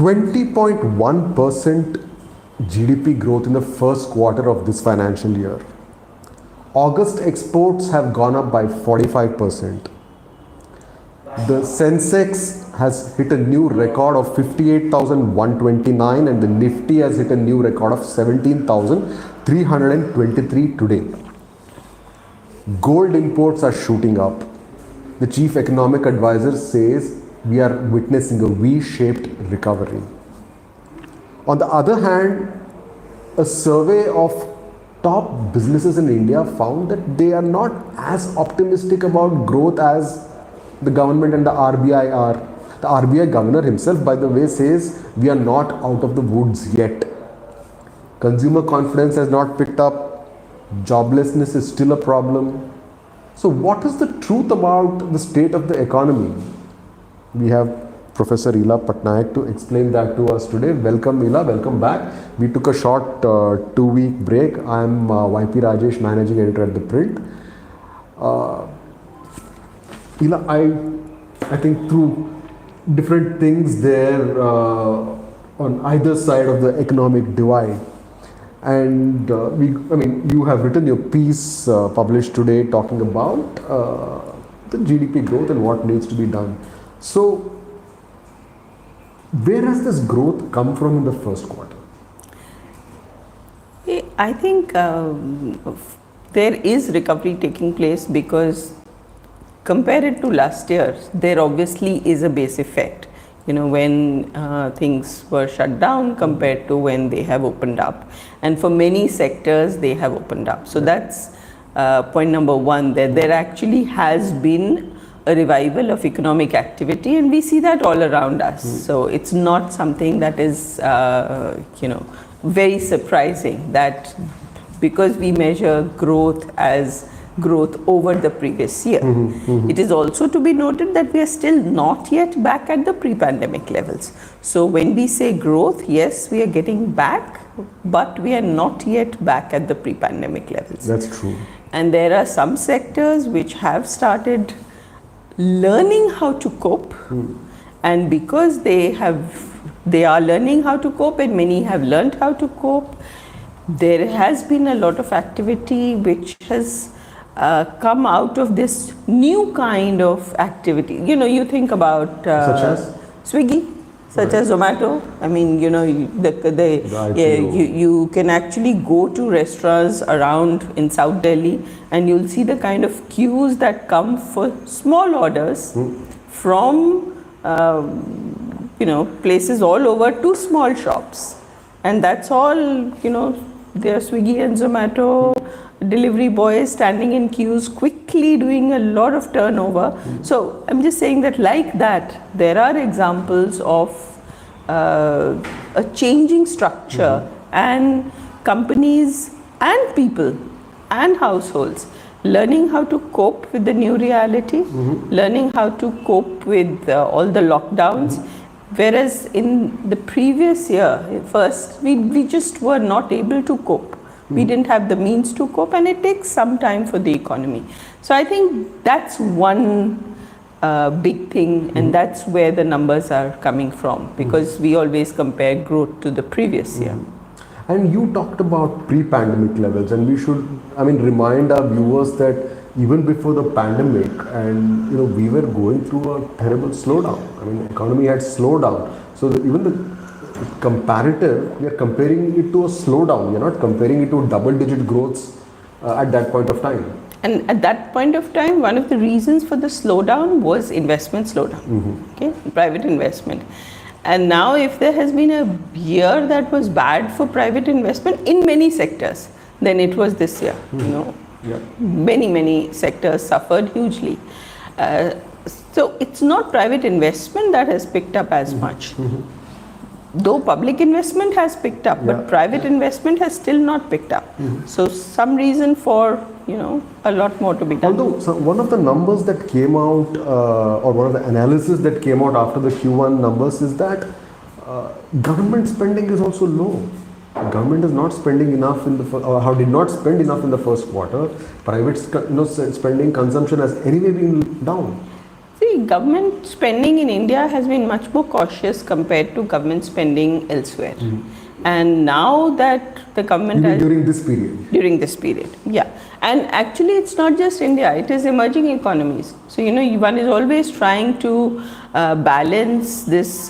20.1% GDP growth in the first quarter of this financial year. August exports have gone up by 45%. The Sensex has hit a new record of 58,129 and the Nifty has hit a new record of 17,323 today. Gold imports are shooting up. The chief economic advisor says we are witnessing a V-shaped recovery. On the other hand, a survey of top businesses in India found that they are not as optimistic about growth as the government and the RBI are. The RBI governor himself, by the way, says we are not out of the woods yet. Consumer confidence has not picked up. Joblessness is still a problem. So what is the truth about the state of the economy? We have Professor Ila Patnaik to explain that to us today. Welcome Ila, welcome back. We took a short 2-week break. I am YP Rajesh, Managing Editor at ThePrint. Ila, I think through different things there on either side of the economic divide, and you have written your piece published today talking about the GDP growth and what needs to be done. So where has this growth come from in the first quarter? I think there is recovery taking place because compare it to last year, there obviously is a base effect, when things were shut down compared to when they have opened up. And for many sectors, they have opened up. So that's point number one, that there actually has been a revival of economic activity, and we see that all around us. So it's not something that is, very surprising, that because we measure growth as growth over the previous year. It is also to be noted that we are still not yet back at the pre-pandemic levels. So when we say growth, yes, we are getting back, but we are not yet back at the pre-pandemic levels. That's true. And there are some sectors which have started learning how to cope, and because they are learning how to cope, and many have learned how to cope, there has been a lot of activity which has come out of this new kind of activity. You think about such as Swiggy, such as Zomato. I mean, you can actually go to restaurants around in South Delhi and you'll see the kind of queues that come for small orders from places all over to small shops. And that's all, there are Swiggy and Zomato delivery boys standing in queues, quickly doing a lot of turnover. So I'm just saying that like that, there are examples of a changing structure, and companies and people and households learning how to cope with the new reality, learning how to cope with all the lockdowns. Whereas in the previous year, first, we just were not able to cope. We didn't have the means to cope, and it takes some time for the economy. So I think that's one big thing, and that's where the numbers are coming from, because we always compare growth to the previous year. And you talked about pre-pandemic levels, and we should, remind our viewers that even before the pandemic, and we were going through a terrible slowdown. Economy had slowed down. So even the comparative, we are comparing it to a slowdown. We are not comparing it to double-digit growths at that point of time. And at that point of time, one of the reasons for the slowdown was investment slowdown, private investment. And now if there has been a year that was bad for private investment in many sectors, then it was this year. Many sectors suffered hugely. So it's not private investment that has picked up as much. Though public investment has picked up, but private investment has still not picked up. So some reason for, a lot more to be done. Although one of the numbers that came out, or one of the analysis that came out after the Q1 numbers is that government spending is also low. Government is not spending enough in the did not spend enough in the first quarter. Private spending, consumption has anyway been down. See, see, government spending in India has been much more cautious compared to government spending elsewhere. And now that the government has... During this period? During this period, yeah. And actually it's not just India, it is emerging economies. So, one is always trying to balance this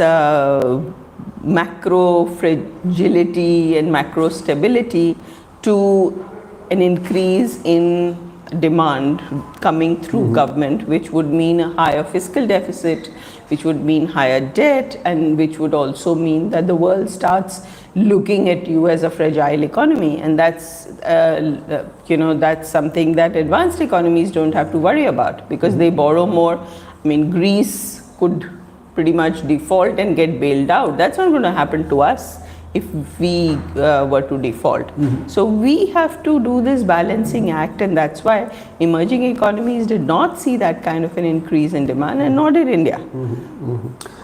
macro fragility and macro stability to an increase in demand coming through government, which would mean a higher fiscal deficit, which would mean higher debt, and which would also mean that the world starts looking at you as a fragile economy. And that's that's something that advanced economies don't have to worry about, because they borrow more. I mean, Greece could pretty much default and get bailed out. That's not going to happen to us if we were to default. So we have to do this balancing act, and that's why emerging economies did not see that kind of an increase in demand, and nor did India.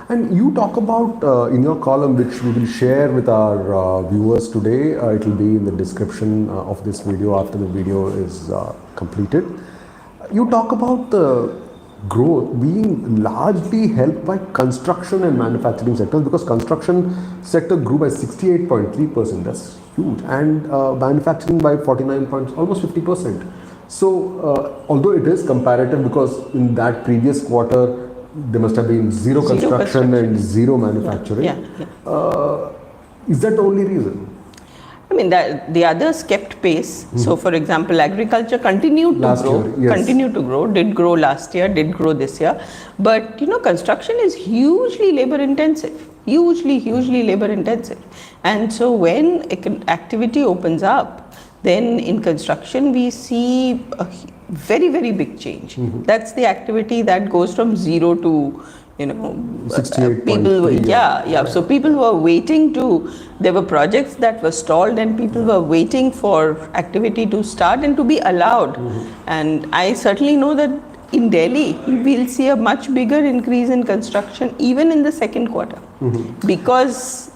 And you talk about in your column, which we will share with our viewers today, it will be in the description of this video after the video is completed. You talk about the growth being largely helped by construction and manufacturing sectors, because construction sector grew by 68.3%, that's huge, and manufacturing by 49 points, almost 50%. So although it is comparative, because in that previous quarter there must have been zero construction and zero manufacturing. Is that the only reason? I mean, the others kept pace. So, for example, agriculture continued to grow, did grow last year, did grow this year. But, construction is hugely labor intensive, hugely labor intensive. And so when activity opens up, then in construction we see a very big change. That's the activity that goes from zero to, people, so people were waiting there were projects that were stalled, and people were waiting for activity to start and to be allowed. And I certainly know that in Delhi, we'll see a much bigger increase in construction even in the second quarter, because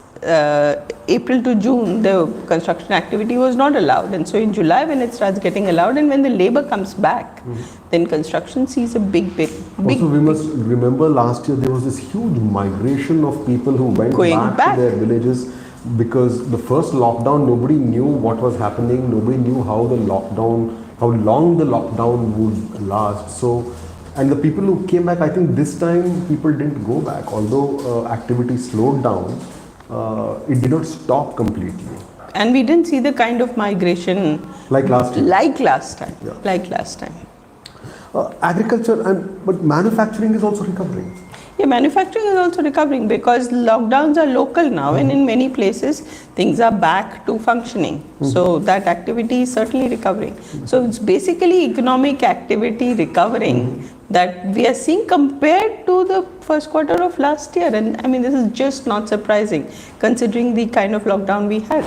April to June, the construction activity was not allowed. And so in July, when it starts getting allowed and when the labor comes back, then construction sees a big. Also, we must remember last year there was this huge migration of people who went back to their villages, because the first lockdown, nobody knew what was happening, nobody knew how long the lockdown would last. So, and the people who came back, I think this time people didn't go back, although activity slowed down. It did not stop completely. And we didn't see the kind of migration like last year. Like last time. Agriculture but manufacturing is also recovering. Yeah, manufacturing is also recovering, because lockdowns are local now, and in many places things are back to functioning. So that activity is certainly recovering. So it's basically economic activity recovering that we are seeing compared to the first quarter of last year. And I mean, this is just not surprising considering the kind of lockdown we had.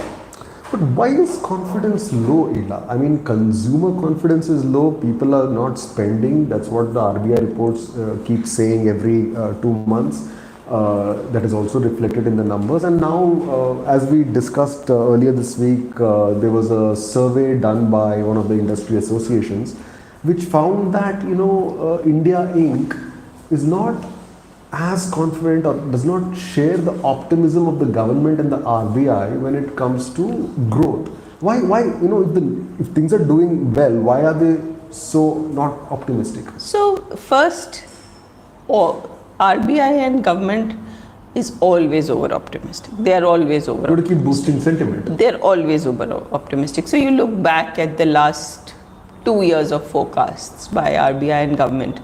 But why is confidence low, Ila? I mean, consumer confidence is low, people are not spending. That's what the RBI reports keep saying every 2 months. That is also reflected in the numbers. And now, as we discussed earlier this week, there was a survey done by one of the industry associations, which found that, India Inc. is not as confident or does not share the optimism of the government and the RBI when it comes to growth. Why if things are doing well, why are they so not optimistic? So first, RBI and government is always over optimistic. They are always over. To keep boosting sentiment. They're always over optimistic. So you look back at the last 2 years of forecasts by RBI and government.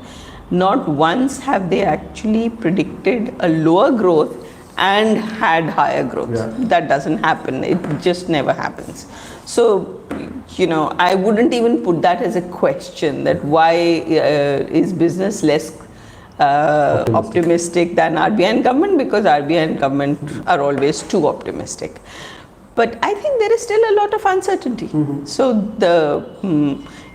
Not once have they actually predicted a lower growth and had higher growth. That doesn't happen. It just never happens. So, I wouldn't even put that as a question, that why is business less optimistic than RBI and government, because RBI and government are always too optimistic. But I think there is still a lot of uncertainty. So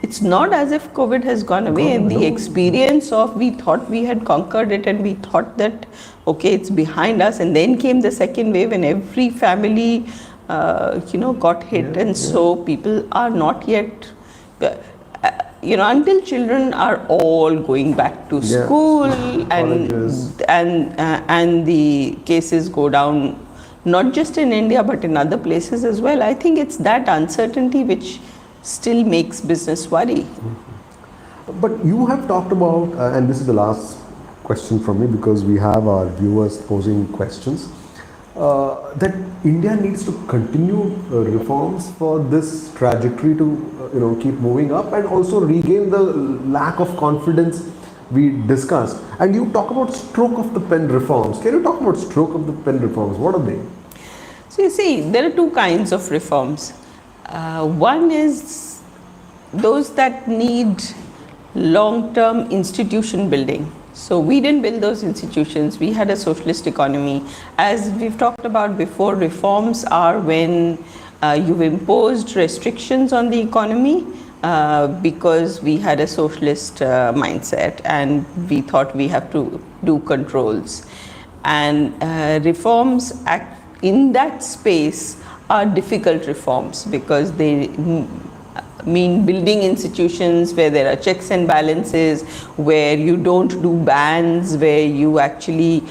it's not as if COVID has gone away, and the experience of we thought we had conquered it and we thought that, okay, it's behind us, and then came the second wave and every family, got hit. So people are not yet, until children are all going back to Yeah. school Colleges. and the cases go down, not just in India but in other places as well. I think it's that uncertainty which still makes business worry. But you have talked about, and this is the last question from me because we have our viewers posing questions, that India needs to continue reforms for this trajectory to keep moving up and also regain the lack of confidence we discussed. And you talk about stroke of the pen reforms. Can you talk about stroke of the pen reforms? What are they? So you see, there are two kinds of reforms. One is those that need long-term institution building. So we didn't build those institutions. We had a socialist economy. As we've talked about before, reforms are when you've imposed restrictions on the economy because we had a socialist mindset and we thought we have to do controls. And reforms in that space are difficult reforms because they mean building institutions where there are checks and balances, where you don't do bans, where you actually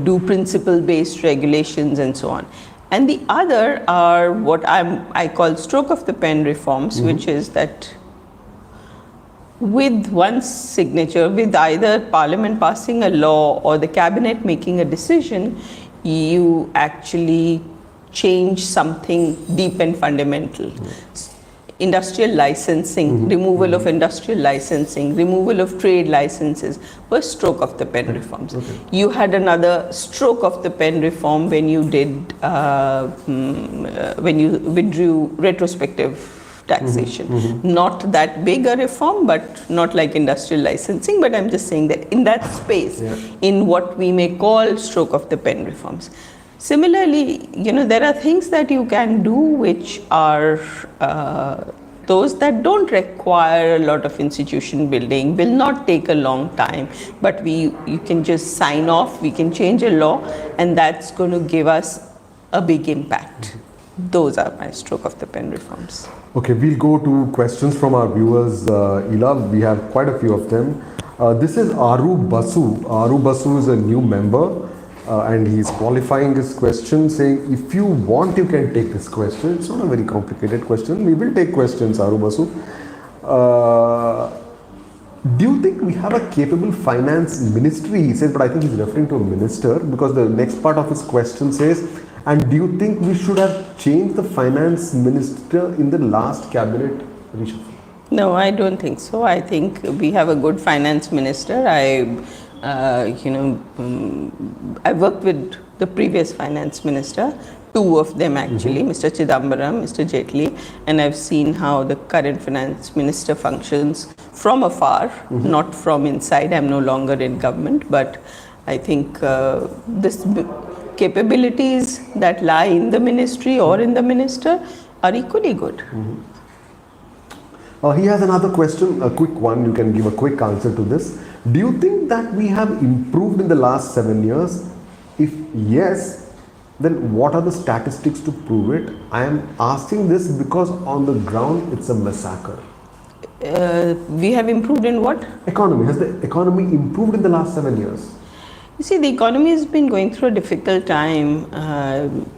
do principle-based regulations and so on. And the other are what I call stroke of the pen reforms, which is that with one signature, with either Parliament passing a law or the Cabinet making a decision, you actually change something deep and fundamental. Industrial licensing, removal of industrial licensing, removal of trade licenses were stroke of the pen reforms. You had another stroke of the pen reform when you did, when you withdrew retrospective taxation. Not that big a reform, but not like industrial licensing, but I'm just saying that in that space, in what we may call stroke of the pen reforms. Similarly, there are things that you can do which are those that don't require a lot of institution building, will not take a long time, but you can just sign off, we can change a law, and that's going to give us a big impact. Those are my stroke of the pen reforms. Okay, we'll go to questions from our viewers, Ila. We have quite a few of them. This is Aru Basu. Aru Basu is a new member. And he's qualifying his question saying, if you want, you can take this question. It's not a very complicated question. We will take questions, Arubasu. Do you think we have a capable finance ministry? He says, but I think he's referring to a minister because the next part of his question says, and do you think we should have changed the finance minister in the last cabinet reshuffle? No, I don't think so. I think we have a good finance minister. I worked with the previous finance minister, two of them actually, Mr. Chidambaram, Mr. Jaitley, and I've seen how the current finance minister functions from afar, not from inside. I'm no longer in government, but I think this capabilities that lie in the ministry or in the minister are equally good. He has another question, a quick one. You can give a quick answer to this. Do you think that we have improved in the last 7 years? If yes, then what are the statistics to prove it? I am asking this because on the ground it's a massacre. We have improved in what? Economy. Has the economy improved in the last 7 years? You see, the economy has been going through a difficult time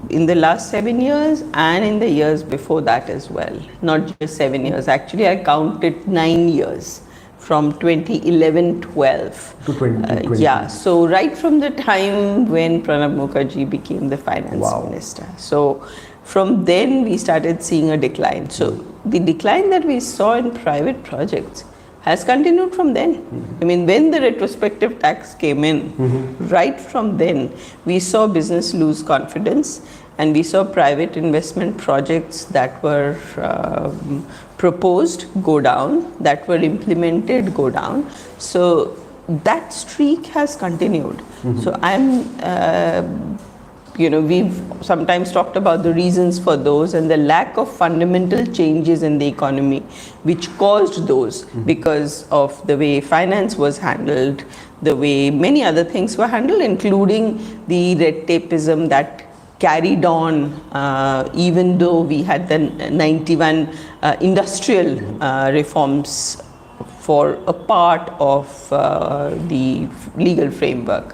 in the last 7 years and in the years before that as well. Not just 7 years. Actually, I counted 9 years from 2011-12 to 2020. Yeah, so right from the time when Pranab Mukherjee became the finance minister. So from then we started seeing a decline. So the decline that we saw in private projects has continued from then. I mean, when the retrospective tax came in, right from then, we saw business lose confidence and we saw private investment projects that were proposed go down, that were implemented go down. So that streak has continued. So we've sometimes talked about the reasons for those and the lack of fundamental changes in the economy which caused those because of the way finance was handled, the way many other things were handled, including the red tapeism that carried on even though we had the 91 industrial reforms for a part of the legal framework.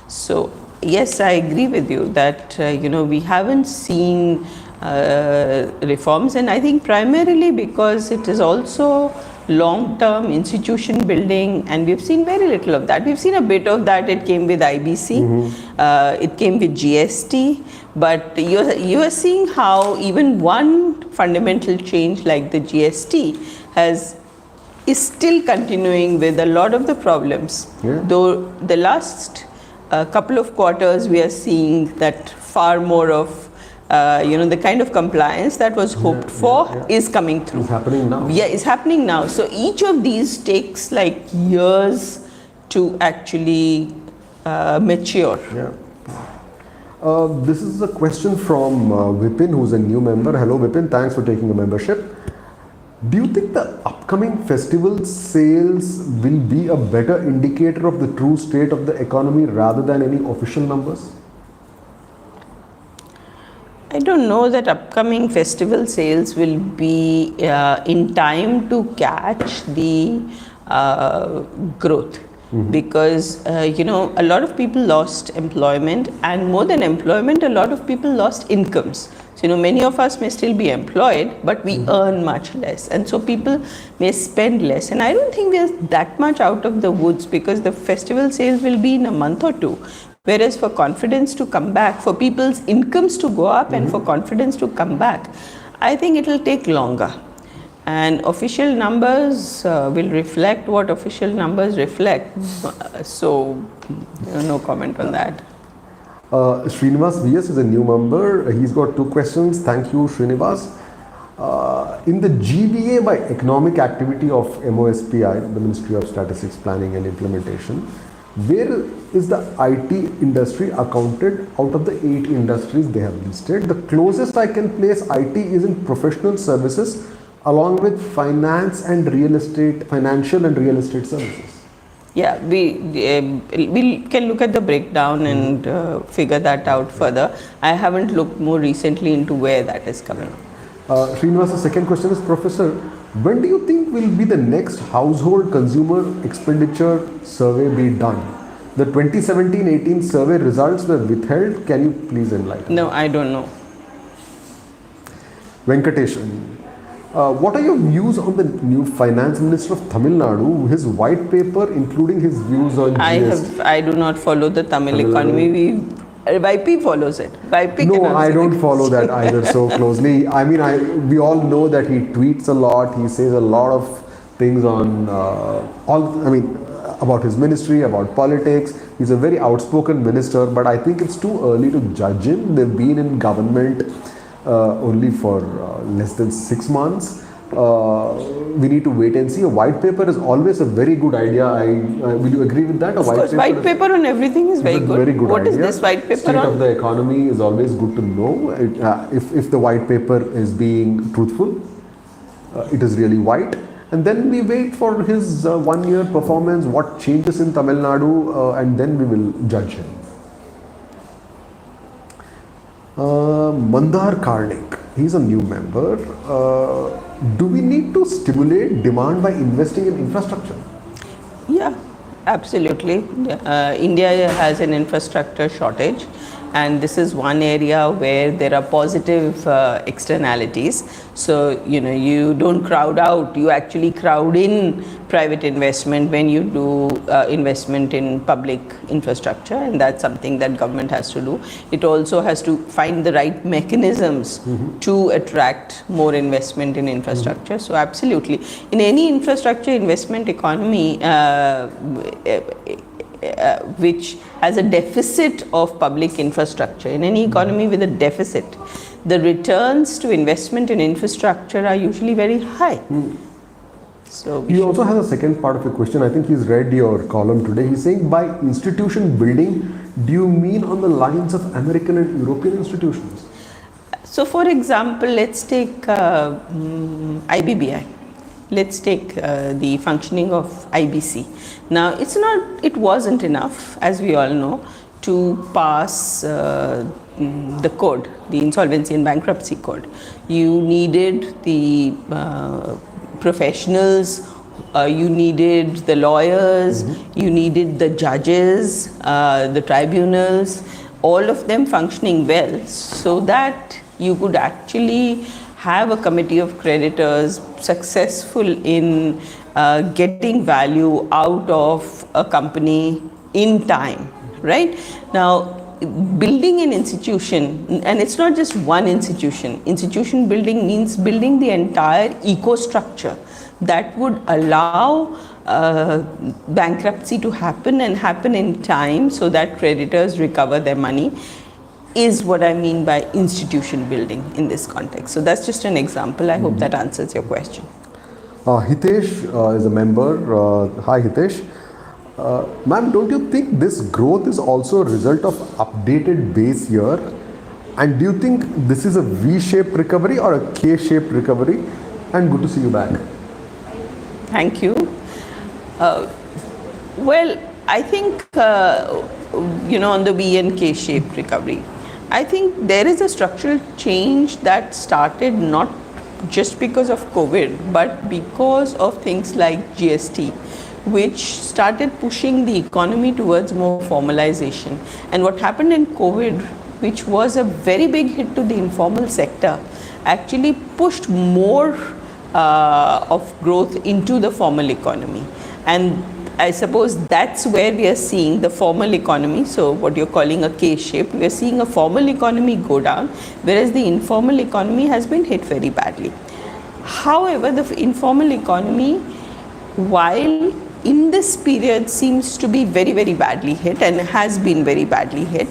So yes, I agree with you that we haven't seen reforms, and I think primarily because it is also long-term institution building, and we've seen very little of that. We've seen a bit of that. It came with IBC, it came with GST, but you are seeing how even one fundamental change like the GST is still continuing with a lot of the problems. Though the last couple of quarters we are seeing that far more of the kind of compliance that was hoped for is coming through. It's happening now. Yeah, it's happening now. So each of these takes like years to actually mature. This is a question from Vipin, who's a new member. Hello Vipin, thanks for taking a membership. Do you think the upcoming festival sales will be a better indicator of the true state of the economy rather than any official numbers? I don't know that upcoming festival sales will be in time to catch the growth. Because a lot of people lost employment, and more than employment, a lot of people lost incomes. So many of us may still be employed, but we earn much less, and so people may spend less. And I don't think we are that much out of the woods, because the festival sales will be in a month or two. Whereas for confidence to come back, for people's incomes to go up, and for confidence to come back, I think it will take longer. And official numbers will reflect what official numbers reflect. So, no comment on that. Srinivas VS is a new member. He's got two questions. Thank you, Srinivas. In the GVA by economic activity of MOSPI, the Ministry of Statistics, Planning and Implementation, where is the IT industry accounted out of the 8 industries they have listed? The closest I can place IT is in professional services, along with financial and real estate services. Yeah, we can look at the breakdown and figure that out further. I haven't looked more recently into where that is coming. Srinivas, the second question is, Professor, when do you think will be the next household consumer expenditure survey be done? The 2017-18 survey results were withheld. Can you please enlighten? No, I don't know. Venkateshan, what are your views on the new finance minister of Tamil Nadu, his white paper including his views on GST? I do not follow the Tamil economy. YP follows it. YP no, I don't follow that either so closely. I mean, we all know that he tweets a lot. He says a lot of things on about his ministry, about politics. He's a very outspoken minister, but I think it's too early to judge him. They've been in government only for less than 6 months. We need to wait and see. A white paper is always a very good idea. Will you agree with that? Of course, white paper on everything is very good. Very good what idea. Is this white paper State on? of the economy is always good to know. If the white paper is being truthful, it is really white. And then we wait for his 1 year performance, what changes in Tamil Nadu, and then we will judge him. Mandar Karnik, he's a new member. Do we need to stimulate demand by investing in infrastructure? Yeah, absolutely. India has an infrastructure shortage, and this is one area where there are positive externalities. So, you don't crowd out, you actually crowd in private investment when you do investment in public infrastructure, and that's something that government has to do. It also has to find the right mechanisms to attract more investment in infrastructure. So absolutely, in any infrastructure investment economy which has a deficit of public infrastructure, in any economy with a deficit, the returns to investment in infrastructure are usually very high. So he also has a second part of your question. I think he's read your column today. He's saying, by institution building, do you mean on the lines of American and European institutions? So for example, let's take IBBI. Let's take the functioning of IBC. Now, it wasn't enough, as we all know, to pass the code, the Insolvency and Bankruptcy Code. You needed the professionals you needed the lawyers, you needed the judges, the tribunals, all of them functioning well, so that you could actually have a committee of creditors successful in getting value out of a company in time, right? Now, building an institution, and it's not just one institution. Institution building means building the entire eco-structure that would allow bankruptcy to happen and happen in time so that creditors recover their money, is what I mean by institution building in this context. So that's just an example. I hope that answers your question. Hitesh is a member. Hi Hitesh. Ma'am, don't you think this growth is also a result of updated base year? And do you think this is a V-shaped recovery or a K-shaped recovery? And good to see you back. Thank you. Well, I think, on the V and K-shaped recovery, I think there is a structural change that started not just because of COVID, but because of things like GST, which started pushing the economy towards more formalization. And what happened in COVID, which was a very big hit to the informal sector, actually pushed more of growth into the formal economy. And I suppose that's where we are seeing the formal economy, so what you're calling a K-shape, we are seeing a formal economy go down, whereas the informal economy has been hit very badly. However, the informal economy, while in this period seems to be very, very badly hit and has been very badly hit,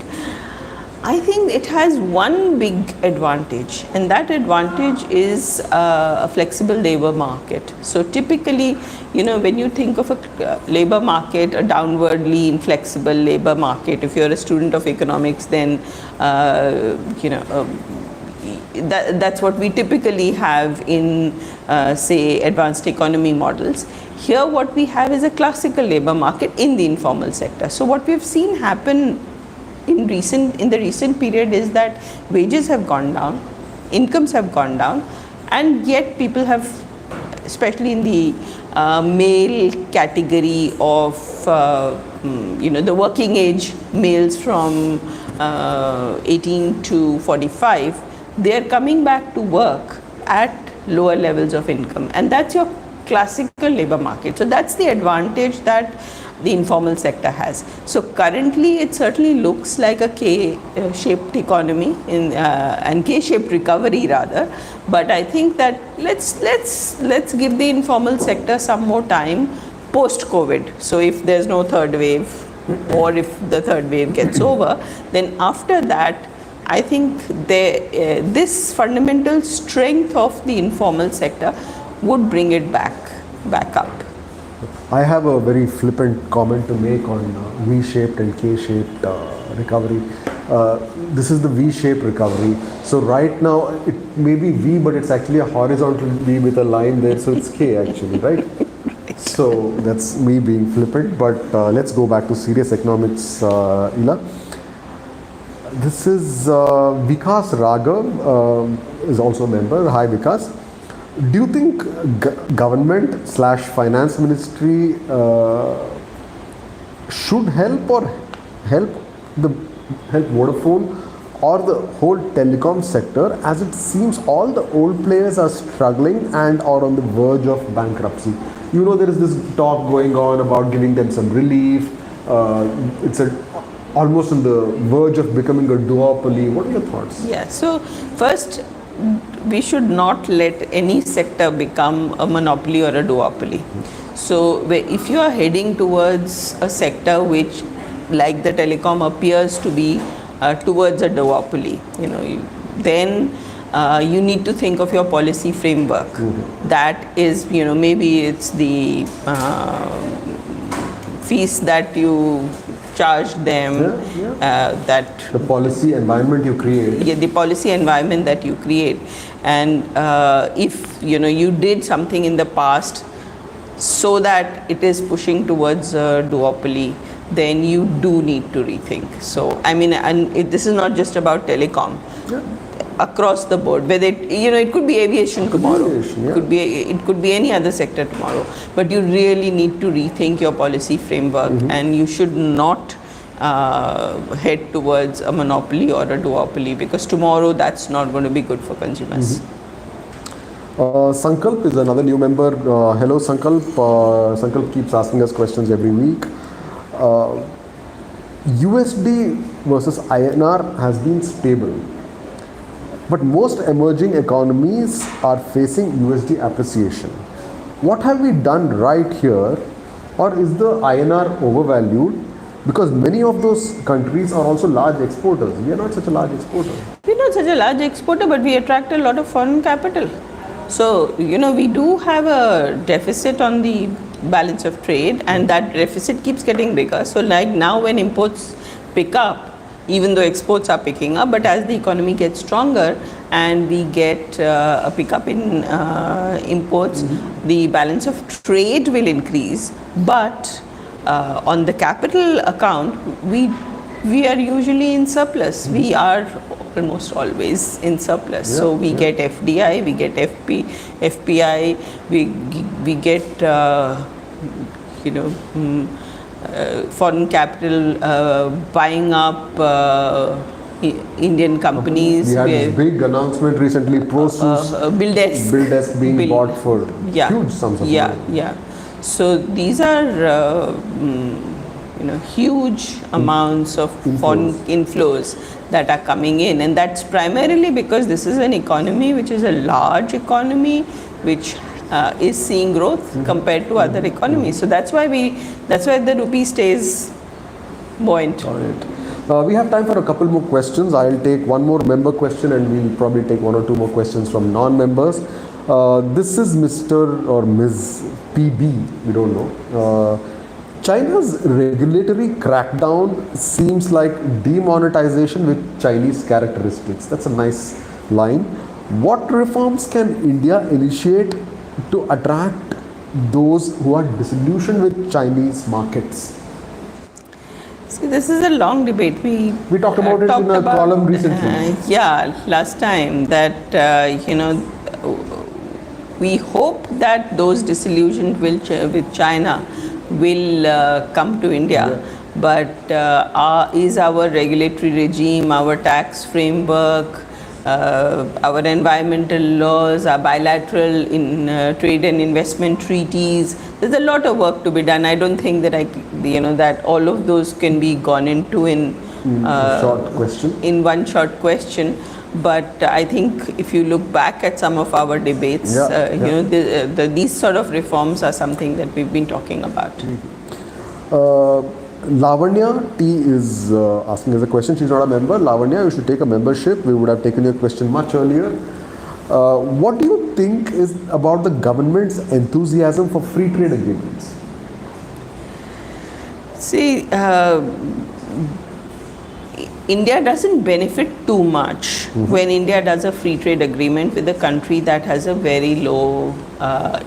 I think it has one big advantage, and that advantage is a flexible labor market. So typically, when you think of a labor market, a downwardly inflexible labor market, if you're a student of economics, then that's what we typically have in, say, advanced economy models. Here what we have is a classical labor market in the informal sector. So what we've seen happen in the recent period is that wages have gone down, incomes have gone down, and yet people have, especially in the male category of the working age males from 18 to 45, they are coming back to work at lower levels of income, and that's your classical labor market. So that's the advantage that the informal sector has. So currently it certainly looks like a K-shaped economy and K-shaped recovery rather, but I think that let's give the informal sector some more time post-COVID. So if there's no third wave, or if the third wave gets over, then after that I think this fundamental strength of the informal sector would bring it back up. I have a very flippant comment to make on V-shaped and K-shaped recovery. This is the V-shaped recovery. So right now it may be V, but it's actually a horizontal V with a line there, so it's K actually, right? So that's me being flippant, but let's go back to serious economics, Ila. This is Vikas Raghav, is also a member. Hi Vikas. Do you think government/finance ministry should help Vodafone or the whole telecom sector, as it seems all the old players are struggling and are on the verge of bankruptcy? There is this talk going on about giving them some relief. It's almost on the verge of becoming a duopoly. What are your thoughts? Yeah, so first, we should not let any sector become a monopoly or a duopoly. So if you are heading towards a sector which, like the telecom, appears to be towards a duopoly, then you need to think of your policy framework. That is, maybe it's the fees that you charge them, that the policy environment you create. Yeah, the policy environment that you create. And if you did something in the past so that it is pushing towards a duopoly, then you do need to rethink. So I mean, and this is not just about telecom. across the board. Whether it could be aviation tomorrow, aviation, yeah. it could be any other sector tomorrow. But you really need to rethink your policy framework, and you should not head towards a monopoly or a duopoly, because tomorrow that's not going to be good for consumers. Sankalp is another new member. Hello, Sankalp. Sankalp keeps asking us questions every week. USD versus INR has been stable, but most emerging economies are facing USD appreciation. What have we done right here, or is the INR overvalued? Because many of those countries are also large exporters. We are not such a large exporter. We're not such a large exporter, but we attract a lot of foreign capital. So, we do have a deficit on the balance of trade, and that deficit keeps getting bigger. So, like now when imports pick up, even though exports are picking up, but as the economy gets stronger and we get a pickup in imports, the balance of trade will increase. But on the capital account, we are usually in surplus. We are almost always in surplus. Yeah, so we get FDI, we get FPI, we get foreign capital buying up Indian companies. We had this big announcement recently, ProSys, Buildesk being bought for huge sums of money. Yeah. So these are huge amounts of foreign inflows that are coming in, and that's primarily because this is an economy which is a large economy which is seeing growth compared to other economies. So that's why the rupee stays buoyant. All right. We have time for a couple more questions. I'll take one more member question, and we'll probably take one or two more questions from non-members. This is Mr. or Ms. PB, we don't know. China's regulatory crackdown seems like demonetization with Chinese characteristics. That's a nice line. What reforms can India initiate to attract those who are disillusioned with Chinese markets? See, this is a long debate. We talked about it in a column recently. Last time that, we hope that those disillusioned with China will come to India. But is our regulatory regime, our tax framework, our environmental laws, our bilateral trade and investment treaties, there's a lot of work to be done. I don't think that that all of those can be gone into in one short question. But I think if you look back at some of our debates, these sort of reforms are something that we've been talking about. Lavanya T is asking us a question. She's not a member. Lavanya, you should take a membership. We would have taken your question much earlier. What do you think is about the government's enthusiasm for free trade agreements? See, India doesn't benefit too much when India does a free trade agreement with a country that has a very low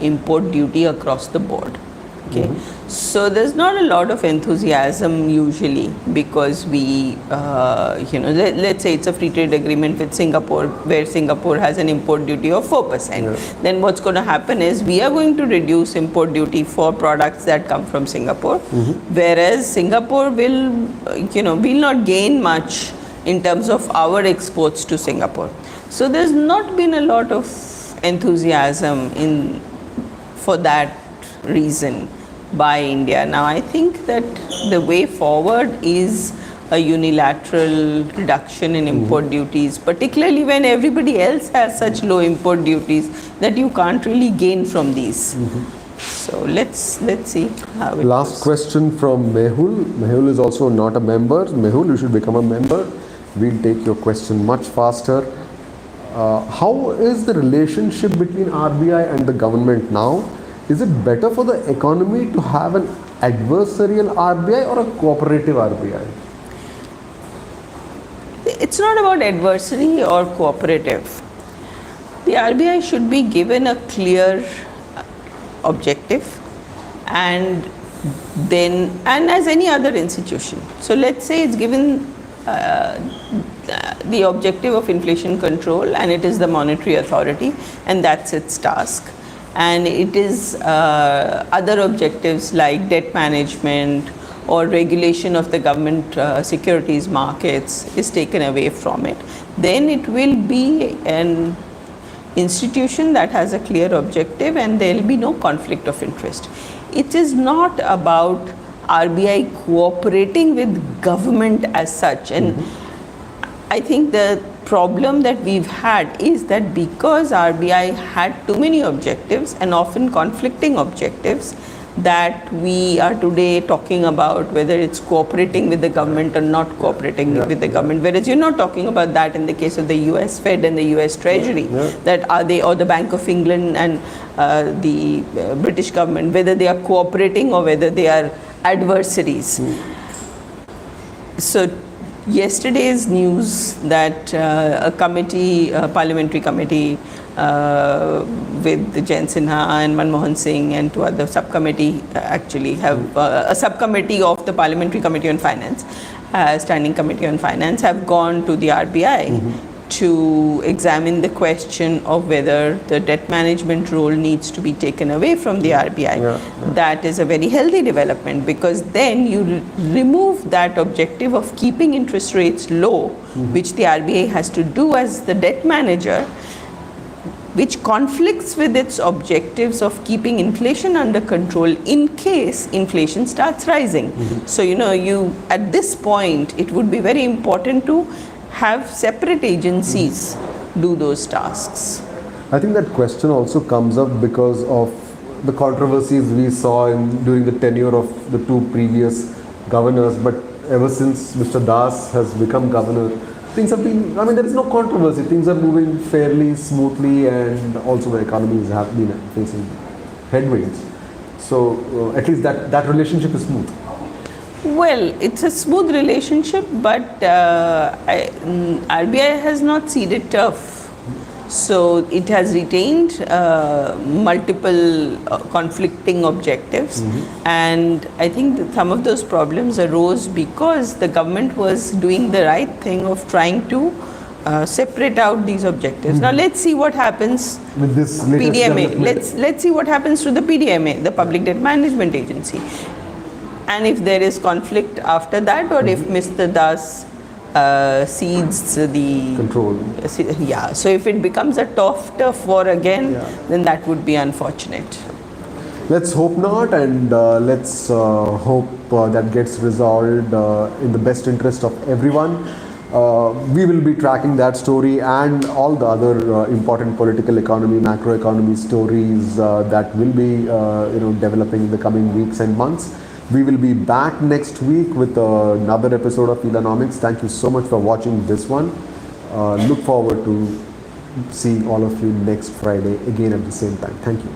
import duty across the board. Okay, so there's not a lot of enthusiasm usually, because we, let's say it's a free trade agreement with Singapore, where Singapore has an import duty of 4%. Then what's going to happen is we are going to reduce import duty for products that come from Singapore, whereas Singapore will not gain much in terms of our exports to Singapore. So there's not been a lot of enthusiasm for that reason by India. Now I think that the way forward is a unilateral reduction in import duties, particularly when everybody else has such low import duties that you can't really gain from these. So let's see how it Last goes. question from Mehul. Mehul is also not a member. Mehul, you should become a member. We'll take your question much faster. How is the relationship between RBI and the government now? Is it better for the economy to have an adversarial RBI or a cooperative RBI? It's not about adversary or cooperative. The RBI should be given a clear objective, and as any other institution. So let's say it's given the objective of inflation control, and it is the monetary authority, and that's its task. And it is other objectives like debt management or regulation of the government securities markets is taken away from it. Then it will be an institution that has a clear objective, and there will be no conflict of interest. It is not about RBI cooperating with government as such. And I think the problem that we've had is that because RBI had too many objectives and often conflicting objectives, that we are today talking about whether it's cooperating with the government or not cooperating with the government, whereas you're not talking about that in the case of the US Fed and the US Treasury, that are they, or the Bank of England and the British government, whether they are cooperating or whether they are adversaries. So yesterday's news that a committee, a parliamentary committee with Jayant Sinha and Manmohan Singh and two other subcommittee actually have a subcommittee of the Parliamentary Committee on Finance, Standing Committee on Finance, have gone to the RBI to examine the question of whether the debt management role needs to be taken away from the RBI. That is a very healthy development, because then you remove that objective of keeping interest rates low, which the RBI has to do as the debt manager, which conflicts with its objectives of keeping inflation under control in case inflation starts rising. So, you at this point, it would be very important to have separate agencies do those tasks. I think that question also comes up because of the controversies we saw during the tenure of the two previous governors, but ever since Mr. Das has become governor, things have been, there is no controversy. Things are moving fairly smoothly, and also the economies have been facing headwinds. So at least that relationship is smooth. Well, it's a smooth relationship, but RBI has not ceded turf. So it has retained multiple conflicting objectives, and I think that some of those problems arose because the government was doing the right thing of trying to separate out these objectives. Now let's see what happens with this PDMA. Let's see what happens to the PDMA, the Public Debt Management Agency, and if there is conflict after that, or if Mr. Das cedes the control. So if it becomes a turf war again, then that would be unfortunate. Let's hope not, and let's hope that gets resolved in the best interest of everyone. We will be tracking that story and all the other important political economy, macroeconomy stories that will be developing in the coming weeks and months. We will be back next week with another episode of Ilanomics. Thank you so much for watching this one. Look forward to seeing all of you next Friday again at the same time. Thank you.